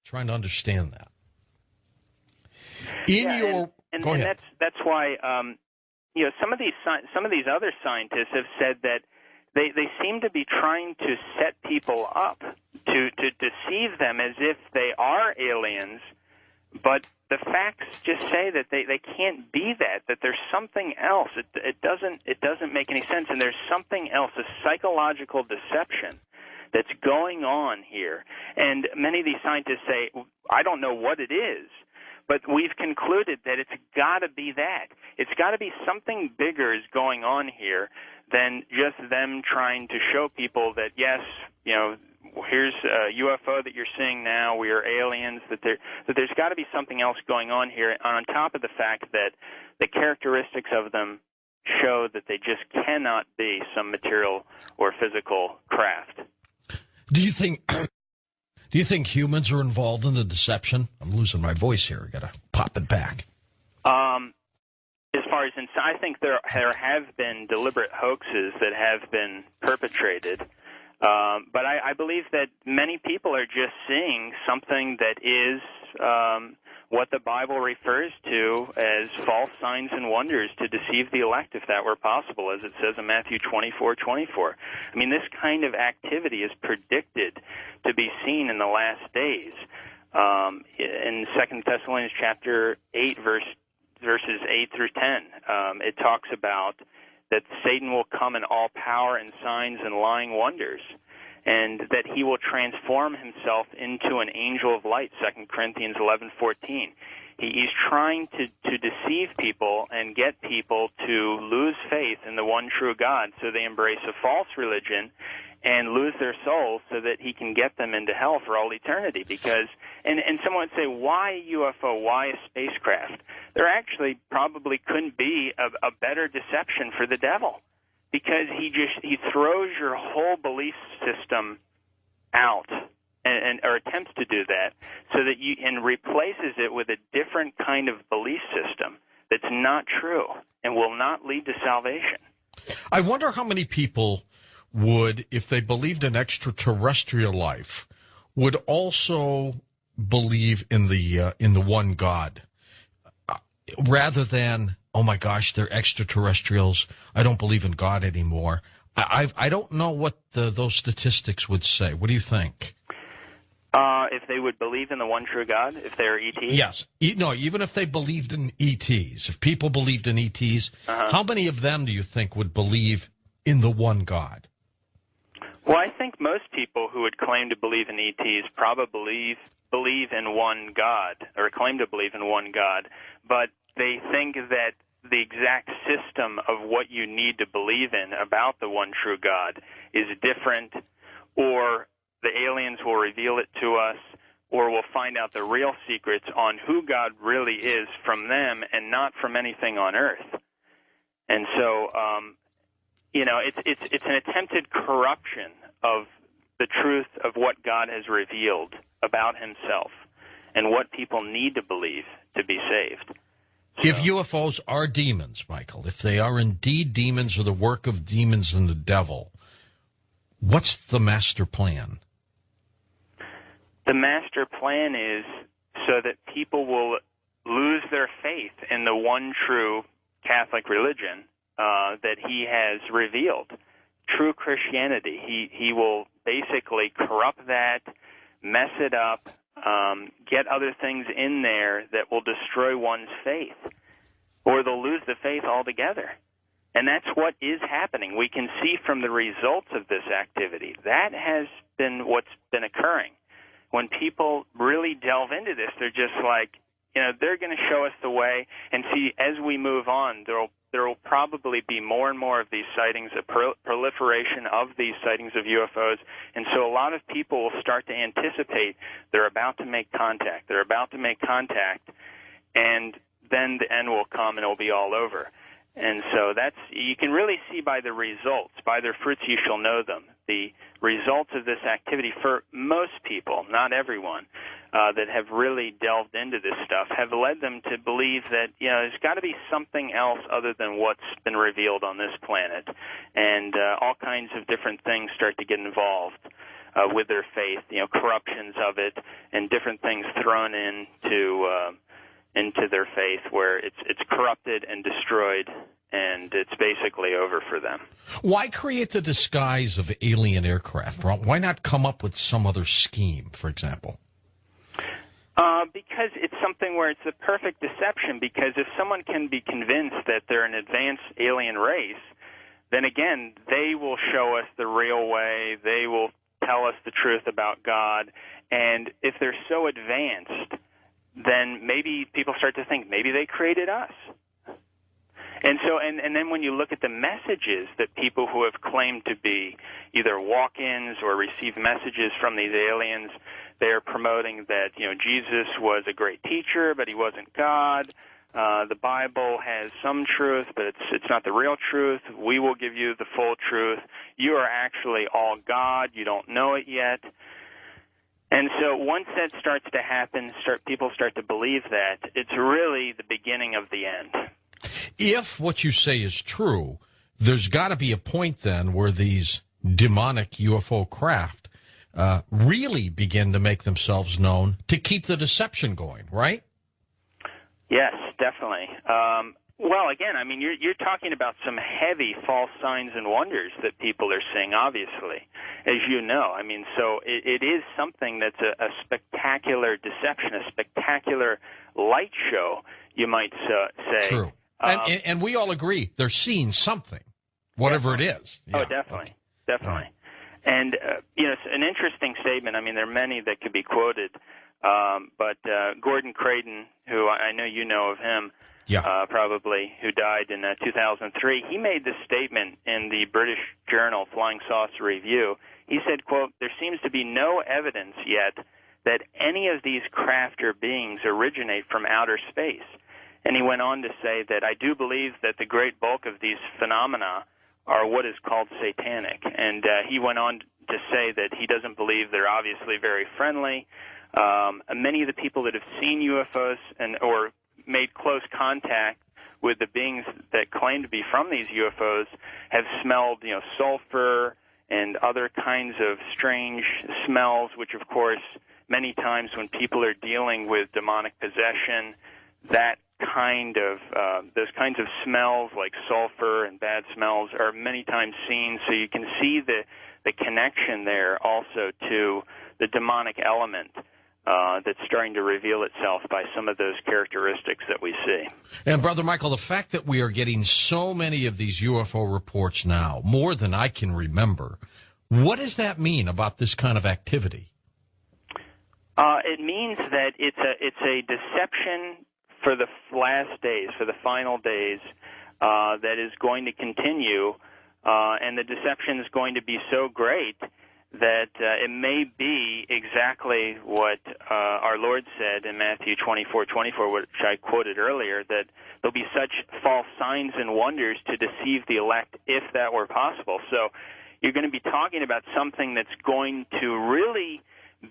trying to understand that. Go ahead. That's why some of these other scientists have said that they seem to be trying to set people up to deceive them as if they are aliens, but the facts just say that they can't be that there's something else. It doesn't make any sense, and there's something else, a psychological deception that's going on here. And many of these scientists say, I don't know what it is, but we've concluded that it's got to be that. It's got to be something bigger is going on here than just them trying to show people that, yes, here's a UFO that you're seeing now, we are aliens, that there's got to be something else going on here, on top of the fact that the characteristics of them show that they just cannot be some material or physical craft. Do you think humans are involved in the deception? I'm losing my voice here. I got to pop it back. As far as I think there have been deliberate hoaxes that have been perpetrated, but I believe that many people are just seeing something that is what the Bible refers to as false signs and wonders to deceive the elect, if that were possible, as it says in Matthew 24:24. I mean, this kind of activity is predicted to be seen in the last days. In 2 Thessalonians chapter 8, verses 8 through 10, it talks about that Satan will come in all power and signs and lying wonders, and that he will transform himself into an angel of light, 2 Corinthians 11:14. He's trying to deceive people and get people to lose faith in the one true God, so they embrace a false religion and lose their souls so that he can get them into hell for all eternity. Because, and someone would say, why a UFO? Why a spacecraft? There actually probably couldn't be a better deception for the devil, because he throws your whole belief system out or attempts to do that, so that and replaces it with a different kind of belief system that's not true and will not lead to salvation. I wonder how many people would, if they believed in extraterrestrial life, would also believe in the one God, rather than, oh my gosh, they're extraterrestrials, I don't believe in God anymore. I don't know what those statistics would say. What do you think? If they would believe in the one true God, if they're ETs? Yes. No, even if they believed in ETs, if people believed in ETs, how many of them do you think would believe in the one God? Well, I think most people who would claim to believe in ETs probably believe in one God, or claim to believe in one God, but they think that the exact system of what you need to believe in about the one true God is different, or the aliens will reveal it to us, or we'll find out the real secrets on who God really is from them and not from anything on earth. And so, it's an attempted corruption of the truth of what God has revealed about himself and what people need to believe to be saved. So, if UFOs are demons, Michael, if they are indeed demons or the work of demons and the devil, what's the master plan? The master plan is so that people will lose their faith in the one true Catholic religion that he has revealed, true Christianity. He will basically corrupt that, mess it up, get other things in there that will destroy one's faith, or they'll lose the faith altogether. And that's what is happening. We can see from the results of this activity. That has been what's been occurring. When people really delve into this, they're just like, they're going to show us the way. And see, as we move on, there will probably be more and more of these sightings, a proliferation of these sightings of UFOs. And so a lot of people will start to anticipate they're about to make contact. They're about to make contact, and then the end will come and it'll be all over. And so you can really see by the results, by their fruits you shall know them. The results of this activity for most people, not everyone, that have really delved into this stuff, have led them to believe that, there's got to be something else other than what's been revealed on this planet. And all kinds of different things start to get involved. with their faith, corruptions of it and different things thrown into their faith where it's corrupted and destroyed, and it's basically over for them. Why create the disguise of alien aircraft? Why not come up with some other scheme, for example? Because it's something where it's a perfect deception, because if someone can be convinced that they're an advanced alien race, then again, they will show us the real way. They will tell us the truth about God. And if they're so advanced, then maybe people start to think maybe they created us. And so, and then when you look at the messages that people who have claimed to be either walk-ins or receive messages from these aliens, they're promoting that, Jesus was a great teacher, but he wasn't God. The Bible has some truth, but it's not the real truth. We will give you the full truth. You are actually all God. You don't know it yet. And so once that starts to happen, people start to believe that, it's really the beginning of the end. If what you say is true, there's got to be a point then where these demonic UFO craft really begin to make themselves known to keep the deception going, right? Yes, definitely. Well, again, I mean, you're talking about some heavy false signs and wonders that people are seeing, obviously, as you know. I mean, so it is something that's a spectacular deception, a spectacular light show, you might say. True. And we all agree they're seeing something, whatever it is. Yeah. Oh, definitely. Okay. Definitely. Right. And, it's an interesting statement. I mean, there are many that could be quoted. But Gordon Creighton, who I know you know of him, probably, who died in 2003, he made this statement in the British journal Flying Saucer Review. He said, quote, "There seems to be no evidence yet that any of these craft or beings originate from outer space." And he went on to say that, "I do believe that the great bulk of these phenomena are what is called satanic." And he went on to say that he doesn't believe they're obviously very friendly. Many of the people that have seen UFOs or made close contact with the beings that claim to be from these UFOs have smelled, sulfur and other kinds of strange smells, which, of course, many times when people are dealing with demonic possession, that those kinds of smells like sulfur and bad smells are many times seen. So you can see the connection there also to the demonic element that's starting to reveal itself by some of those characteristics that we see. And Brother Michael, the fact that we are getting so many of these UFO reports now, more than I can remember, what does that mean about this kind of activity? It means that it's a deception for the last days, for the final days, that is going to continue, and the deception is going to be so great that it may be exactly what our Lord said in Matthew 24:24, which I quoted earlier, that there'll be such false signs and wonders to deceive the elect, if that were possible. So you're going to be talking about something that's going to really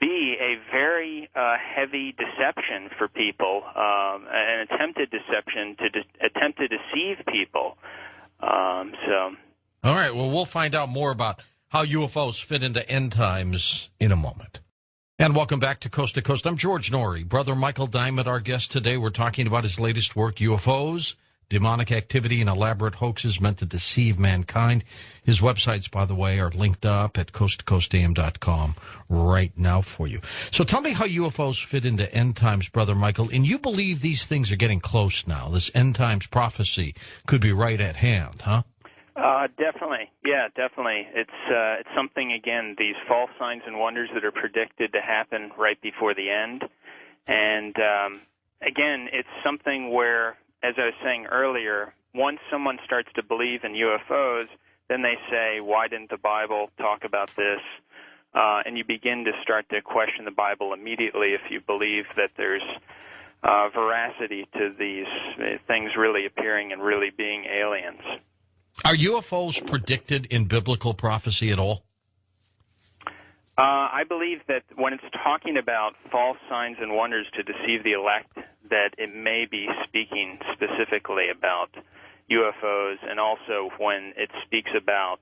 be a very heavy deception for people, an attempted deception to attempt to deceive people. All right, well, we'll find out more about how UFOs fit into end times in a moment. And welcome back to Coast to Coast. I'm George Noory. Brother Michael Dimond, our guest today. We're talking about his latest work, UFOs, demonic activity and elaborate hoaxes meant to deceive mankind. His websites, by the way, are linked up at coasttocoastam.com right now for you. So tell me how UFOs fit into end times, Brother Michael. And you believe these things are getting close now. This end times prophecy could be right at hand, huh? Definitely. Yeah, definitely. It's something, again, these false signs and wonders that are predicted to happen right before the end. And, again, it's something where, as I was saying earlier, once someone starts to believe in UFOs, then they say, why didn't the Bible talk about this? And you begin to start to question the Bible immediately if you believe that there's veracity to these things really appearing and really being aliens. Are UFOs predicted in biblical prophecy at all? I believe that when it's talking about false signs and wonders to deceive the elect, that it may be speaking specifically about UFOs, and also when it speaks about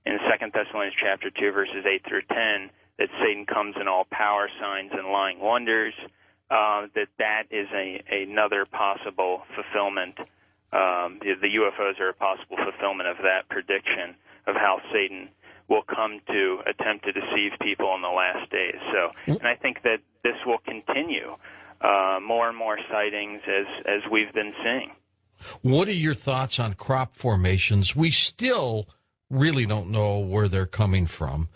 in 2 Thessalonians chapter 2, verses 8 through 10, that Satan comes in all power, signs, and lying wonders, that is another possible fulfillment. The UFOs are a possible fulfillment of that prediction of how Satan will come to attempt to deceive people in the last days. So, and I think that this will continue, more and more sightings as we've been seeing. What are your thoughts on crop formations? We still really don't know where they're coming from.